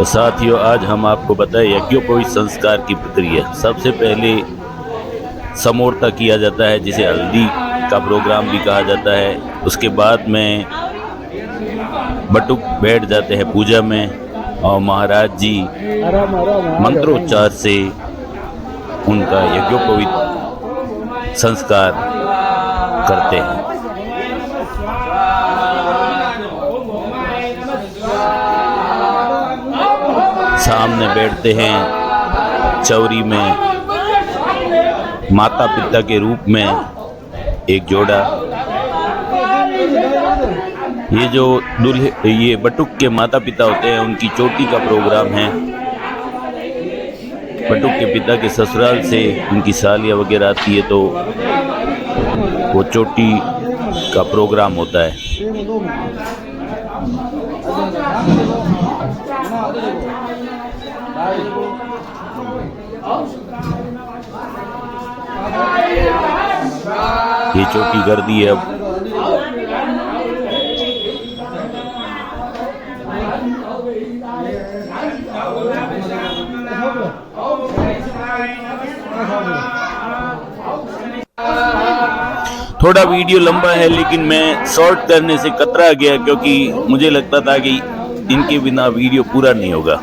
तो साथियों, आज हम आपको बताएं यज्ञोपवीत संस्कार की प्रक्रिया। सबसे पहले समोर्ता किया जाता है, जिसे हल्दी का प्रोग्राम भी कहा जाता है। उसके बाद में बटुक बैठ जाते हैं पूजा में और महाराज जी मंत्रोच्चार से उनका यज्ञोपवीत संस्कार करते हैं। सामने बैठते हैं चौरी में माता पिता के रूप में एक जोड़ा। ये जो ये बटुक के माता पिता होते हैं, उनकी चोटी का प्रोग्राम है। बटुक के पिता के ससुराल से उनकी सालियाँ वगैरह आती है, तो वो चोटी का प्रोग्राम होता है। ये चोटी कर दी है अब। थोड़ा वीडियो लंबा है, लेकिन मैं शॉर्ट करने से कतरा गया, क्योंकि मुझे लगता था कि इनके बिना वीडियो पूरा नहीं होगा।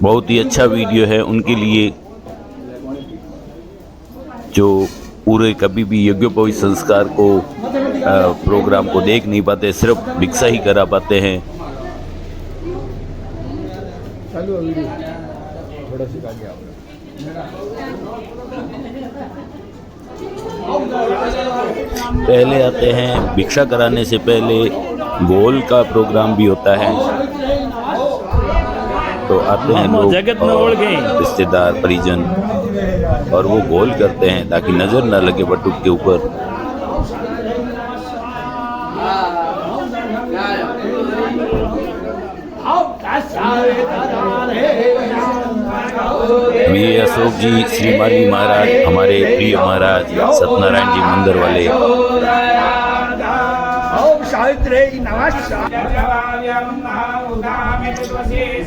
बहुत ही अच्छा वीडियो है उनके लिए, जो पूरे कभी भी यज्ञोपवीत संस्कार को प्रोग्राम को देख नहीं पाते, सिर्फ भिक्षा ही करा पाते हैं। पहले आते हैं भिक्षा कराने से पहले गोल का प्रोग्राम भी होता है, तो आते हैं लोग रिश्तेदार परिजन और वो गोल करते हैं ताकि नजर न लगे बटुक के ऊपर। ये अशोक जी श्री माली महाराज, हमारे प्रिय महाराज सत्यनारायण जी मंदिर वाले।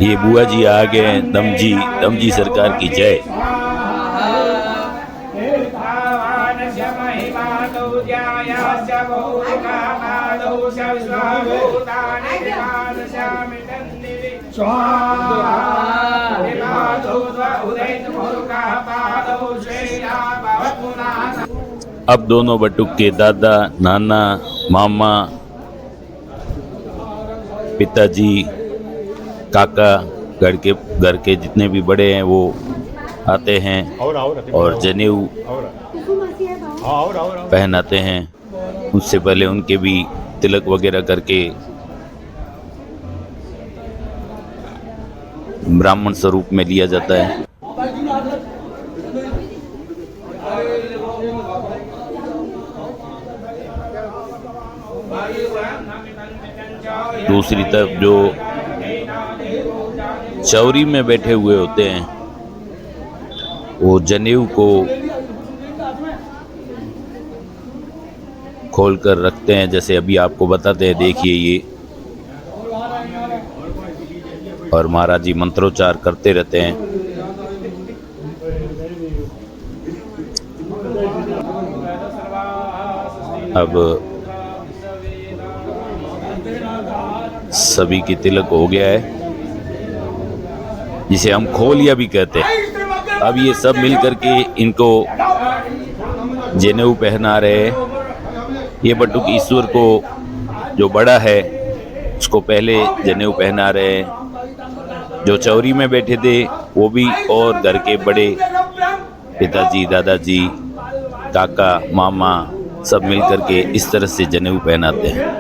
ये बुआ जी आ गए हैं। दमजी सरकार की जय। अब दोनों बटुक के दादा, नाना, मामा, पिताजी, काका, घर के जितने भी बड़े हैं वो आते हैं और जनेऊ पहनाते हैं। उससे पहले उनके भी तिलक वगैरह करके ब्राह्मण स्वरूप में लिया जाता है। दूसरी तरफ जो चौरी में बैठे हुए होते हैं, वो जनेऊ को खोलकर रखते हैं, जैसे अभी आपको बताते हैं। देखिए ये, और महाराज जी मंत्रोच्चार करते रहते हैं। अब सभी की तिलक हो गया है, जिसे हम खोलिया भी कहते हैं। अब ये सब मिलकर के इनको जनेऊ पहना रहे हैं। ये बटुक ईश्वर को, जो बड़ा है, उसको पहले जनेऊ पहना रहे हैं। जो चौरी में बैठे थे वो भी, और घर के बड़े पिताजी, दादाजी, काका, मामा सब मिलकर के इस तरह से जनेऊ पहनाते हैं।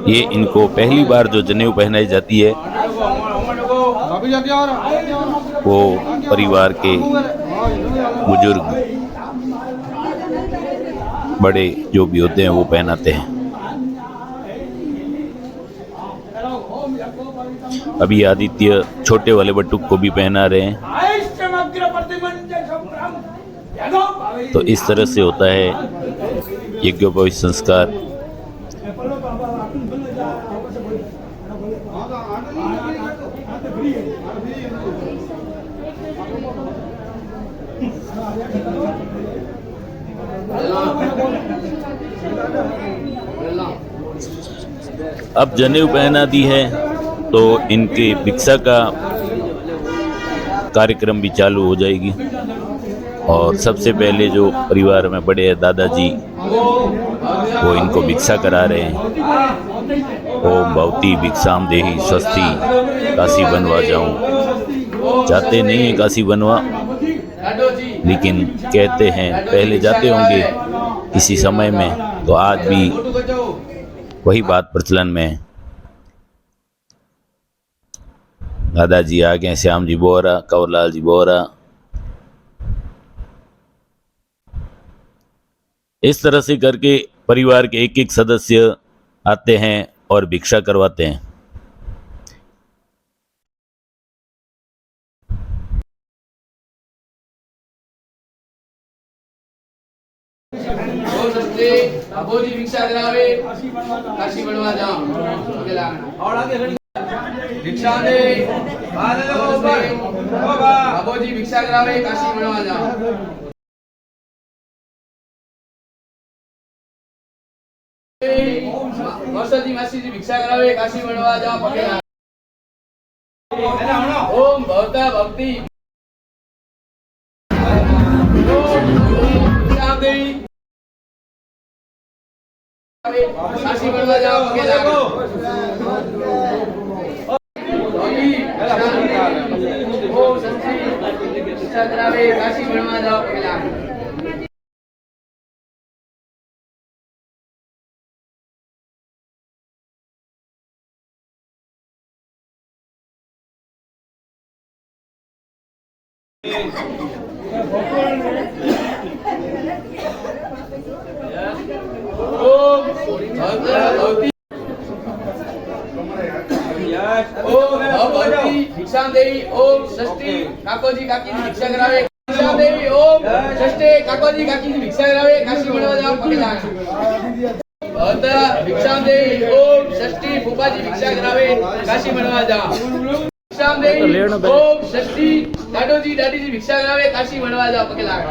ये इनको पहली बार जो जनेऊ पहनाई जाती है, वो परिवार के बुजुर्ग बड़े जो भी होते हैं वो पहनाते हैं। अभी आदित्य छोटे वाले बटुक को भी पहना रहे हैं। तो इस तरह से होता है यज्ञोपवीत संस्कार। अब जनेऊ पहना दी है तो इनके भिक्षा का कार्यक्रम भी चालू हो जाएगी। और सबसे पहले जो परिवार में बड़े हैं दादाजी, वो इनको भिक्षा करा रहे हैं। ओम भवती भिक्षाम देहि स्वस्ति, काशी बनवा जाऊं। जाते नहीं हैं काशी बनवा, लेकिन कहते हैं पहले जाते होंगे किसी समय में, तो आज भी वही बात प्रचलन में है। दादाजी आ गए, श्याम जी बोहरा, कंवरलाल जी बोहरा। इस तरह से करके परिवार के एक एक सदस्य आते हैं और भिक्षा करवाते हैं। अबोजी भिक्षा करावे काशी बनवा जाओ। और आगे भिक्षा दे अबोजी भिक्षा करावे काशी बनवा जाओ। मौसाजी मासी जी भिक्षा करावे काशी बनवा जाओ। ओम भवता भक्ति काशी बनवा जाओ। भिक्षा करावे काशी बनवा जाओ। भिक्षा देवी ओम षष्ठी काकोजी काकी भिक्षा करावे। भिक्षा देवी ओम षष्ठी काकोजी काकी भिक्षा करावे काशी बनवा जाओ। भिक्षा देवी ओम षष्ठी फूफाजी भिक्षा करावे काशी बनवा जाओ। भिक्षा देवी ओम षष्ठी दादोजी दादी जी भिक्षा करावे काशी बनवा जाओ। पके लाग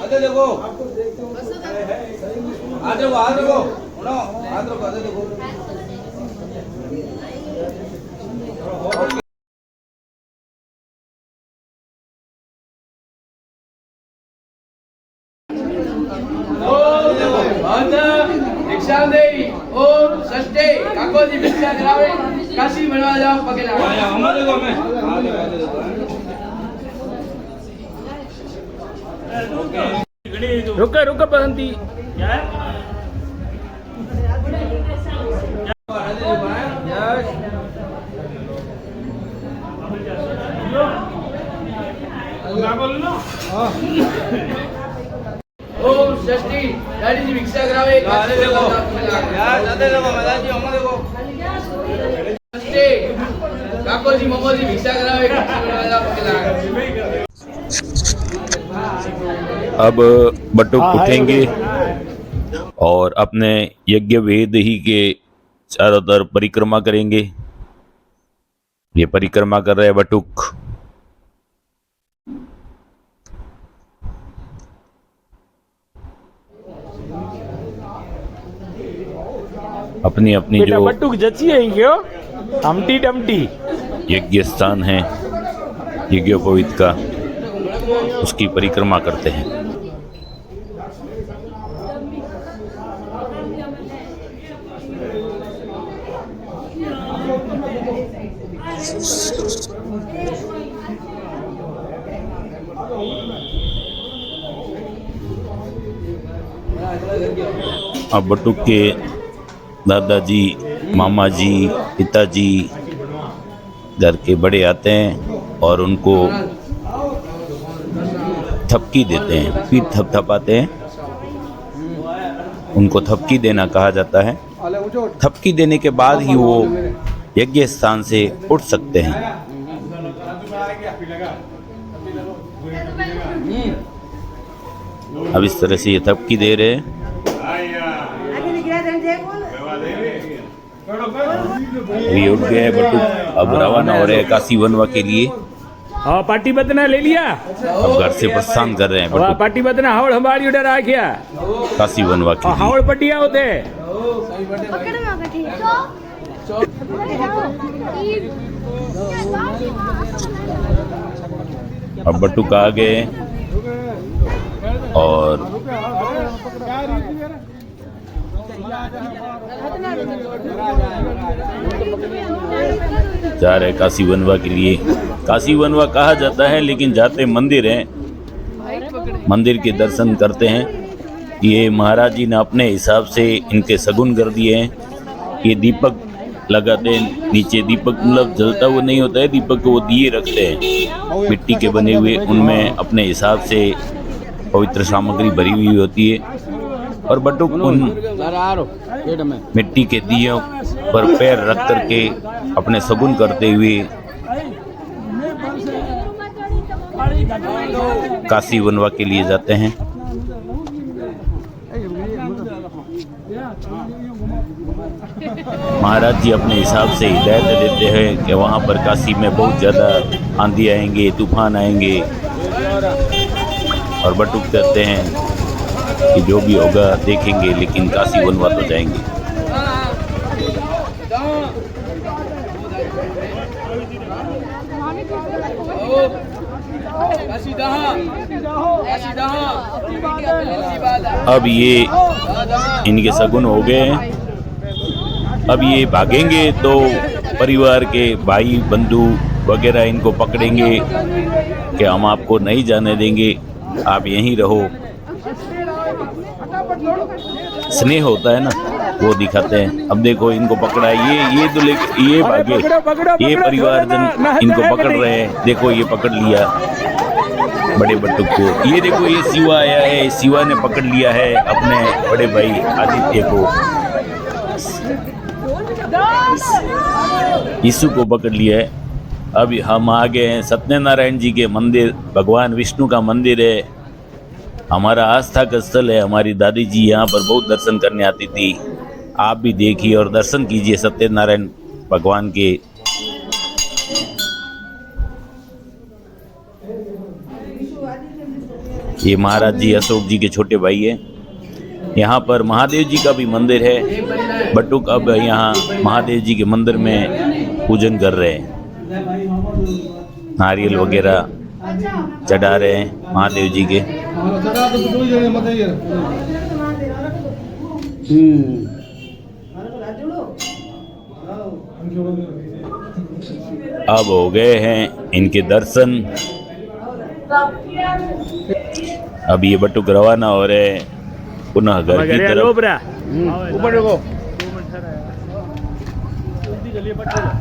आधे देखो आधे देखो उनो आधे देखो भिक्षा देवी ओम षष्ठी काकोजी भिक्षा करावे काशी बनवा जाओ। पगे रुका रुका बसंती ओम षष्ठी दादी जी भिक्षा करावे काशी बनवा जाओ। षष्ठी काकोजी ममोजी भिक्षा करावे काशी बनवा जाओ। अब बटुक उठेंगे और अपने यज्ञ वेद ही के चारों तरफ परिक्रमा करेंगे। ये परिक्रमा कर रहे हैं बटुक। अपनी अपनी जो बटुक जची है क्यों हमटी डमटी यज्ञ स्थान है यज्ञोपवीत का, उसकी परिक्रमा करते हैं। अब बटुक के दादाजी, मामा जी, पिताजी, घर के बड़े आते हैं और उनको थपकी देते हैं, फिर थपथपाते हैं। उनको थपकी देना कहा जाता है। थपकी देने के बाद ही वो यज्ञ स्थान से उठ सकते हैं। अब इस तरह से ये थपकी दे रहे हैं। ये उठ गए हैं बटुक, अब रवाना हो रहे हैं काशी वनवा के लिए। हाँ पार्टी बतना ले लिया। अब घर से प्रस्थान कर रहे हैं वाह बटुक पार्टी बतना हावड़ हमारी उधर आ गया। काशी वनवा के लिए। हावड़ पटिया होते। अब बटुक आ गए और जा रहे काशी वनवा के लिए। काशी वनवा कहा जाता है लेकिन जाते मंदिर हैं, मंदिर के दर्शन करते हैं। ये महाराज जी ने अपने हिसाब से इनके सगुन कर दिए हैं। ये दीपक लगाते हैं, नीचे दीपक मतलब जलता हुआ नहीं होता है, दीपक को वो दिए रखते हैं मिट्टी के बने हुए, उनमें अपने हिसाब से पवित्र सामग्री भरी हुई होती है। और बटुक उन मिट्टी के दियों पर पैर रख करके अपने सगुन करते हुए काशी वनवा के लिए जाते हैं। महाराज जी अपने हिसाब से हिदायत देते हैं कि वहाँ पर काशी में बहुत ज़्यादा आंधी आएंगे, तूफान आएंगे, और बटुक कहते हैं कि जो भी होगा देखेंगे लेकिन काशी वनवा तो जाएंगे। अब ये इनके सगुन हो गए हैं। अब ये भागेंगे तो परिवार के भाई बंधु वगैरह इनको पकड़ेंगे कि हम आपको नहीं जाने देंगे, आप यहीं रहो। स्नेह होता है ना, वो दिखाते हैं। अब देखो इनको पकड़ा है, ये तो ये भागे, ये परिवारजन इनको पकड़ रहे हैं। देखो ये पकड़ लिया बड़े बटुक को। ये देखो ये शिवा आया है, शिवा ने पकड़ लिया है अपने बड़े भाई आदित्य को, यीशु को पकड़ लिया है। अब हम आ गए हैं सत्यनारायण जी के मंदिर, भगवान विष्णु का मंदिर है, हमारा आस्था का स्थल है। हमारी दादी जी यहाँ पर बहुत दर्शन करने आती थी। आप भी देखिए और दर्शन कीजिए सत्यनारायण भगवान के। ये महाराज जी अशोक जी के छोटे भाई हैं। यहाँ पर महादेव जी का भी मंदिर है। बटुक अब यहाँ महादेव जी के मंदिर में पूजन कर रहे हैं, नारियल वगैरह चढ़ा रहे हैं महादेव जी के। अब हो गए हैं इनके दर्शन। अब ये बटुक रवाना हो रहे हैं पुनः घर की तरफ,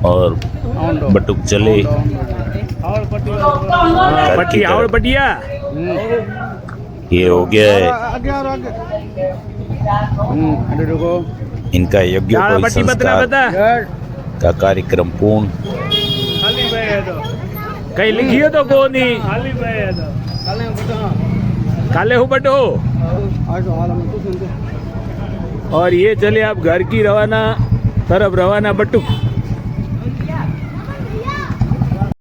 और बटुक चले पट्टी हावड़ पटिया। ये हो गया है इनका यज्ञोपवीत संस्कार का कार्यक्रम पूर्ण। कहीं लिखियो तो को नहीं काले हो बटो। और ये चले आप घर की तरफ रवाना बटुक।